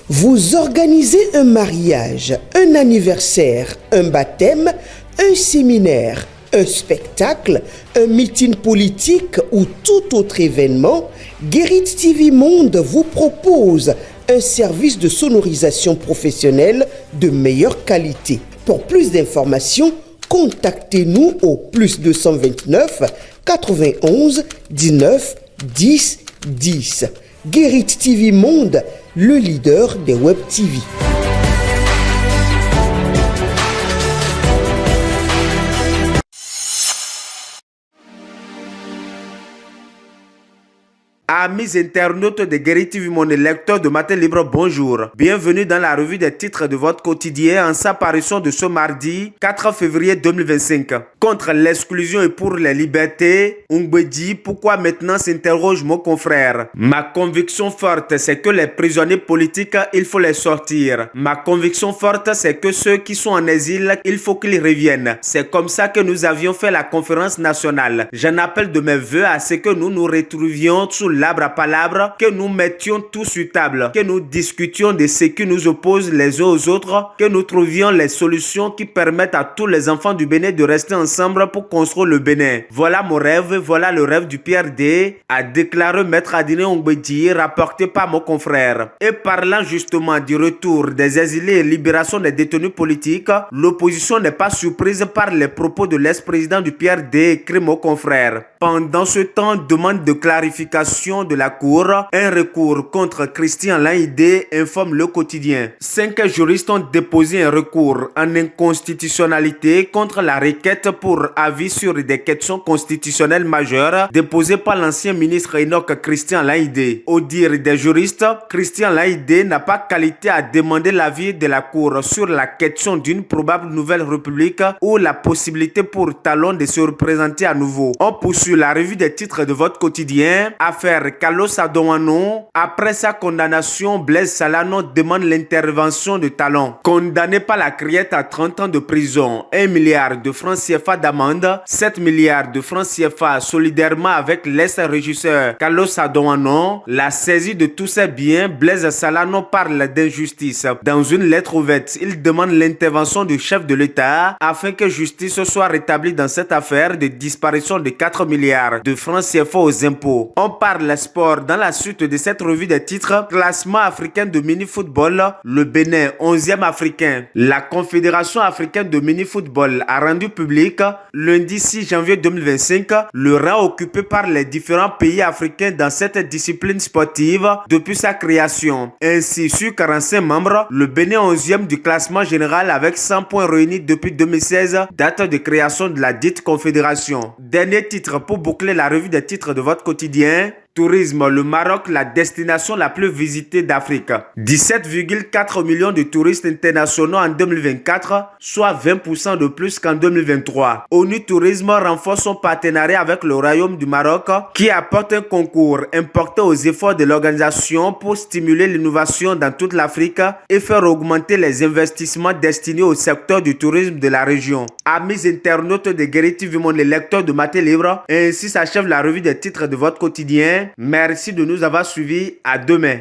Vous organisez un mariage, un anniversaire, un baptême, un séminaire, un spectacle, un meeting politique ou tout autre événement, Guérit TV Monde vous propose un service de sonorisation professionnelle de meilleure qualité. Pour plus d'informations, contactez-nous au +229 91 19 10 10. Guérit TV Monde, le leader des Web TV. Amis internautes de Guérit TV Monde, lecteurs de Matin Libre, bonjour. Bienvenue dans la revue des titres de votre quotidien en sa parution de ce mardi 4 février 2025. Contre l'exclusion et pour les libertés, Ongbe, pourquoi maintenant s'interroge mon confrère? Ma conviction forte, c'est que les prisonniers politiques, il faut les sortir. Ma conviction forte, c'est que ceux qui sont en exil, il faut qu'ils reviennent. C'est comme ça que nous avions fait la conférence nationale. J'en appelle de mes voeux à ce que nous nous retrouvions sous l'arbre à palabres, que nous mettions tout sur table, que nous discutions de ce qui nous oppose les uns aux autres, que nous trouvions les solutions qui permettent à tous les enfants du Bénin de rester ensemble pour construire le Bénin. Voilà mon rêve, voilà le rêve du PRD, a déclaré Maître Adine Ongbe, rapporté par mon confrère. Et parlant justement du retour des exilés et libération des détenus politiques, l'opposition n'est pas surprise par les propos de l'ex-président du PRD, écrit mon confrère. Pendant ce temps, demande de clarification de la Cour, un recours contre Christian Laïdé, informe Le Quotidien. 5 juristes ont déposé un recours en inconstitutionnalité contre la requête pour avis sur des questions constitutionnelles majeures déposée par l'ancien ministre Enoch Christian Laïdé. Au dire des juristes, Christian Laïdé n'a pas qualité à demander l'avis de la Cour sur la question d'une probable nouvelle république ou la possibilité pour Talon de se représenter à nouveau. On poursuit la revue des titres de votre quotidien. Affaire Carlos Adouano. Après sa condamnation, Blaise Salano demande l'intervention de Talon. Condamné par la Criette à 30 ans de prison, 1 milliard de francs CFA d'amende, 7 milliards de francs CFA solidairement avec l'ex-régisseur Carlos Adouano. La saisie de tous ses biens, Blaise Salano parle d'injustice. Dans une lettre ouverte, il demande l'intervention du chef de l'État afin que justice soit rétablie dans cette affaire de disparition de 4 milliards de francs CFA aux impôts. On parle sport dans la suite de cette revue des titres. Classement africain de mini-football, le Bénin 11e africain. La Confédération africaine de mini-football a rendu public lundi 6 janvier 2025 le rang occupé par les différents pays africains dans cette discipline sportive depuis sa création. Ainsi, sur 45 membres, le Bénin 11e du classement général avec 100 points réunis depuis 2016, date de création de la dite confédération. Dernier titre pour boucler la revue des titres de votre quotidien. Tourisme, le Maroc, la destination la plus visitée d'Afrique. 17,4 millions de touristes internationaux en 2024, soit 20% de plus qu'en 2023. ONU Tourisme renforce son partenariat avec le Royaume du Maroc qui apporte un concours important aux efforts de l'organisation pour stimuler l'innovation dans toute l'Afrique et faire augmenter les investissements destinés au secteur du tourisme de la région. Amis internautes de Guérit TV Monde, les lecteurs de Matin Libre, ainsi s'achève la revue des titres de votre quotidien. Merci de nous avoir suivis. À demain.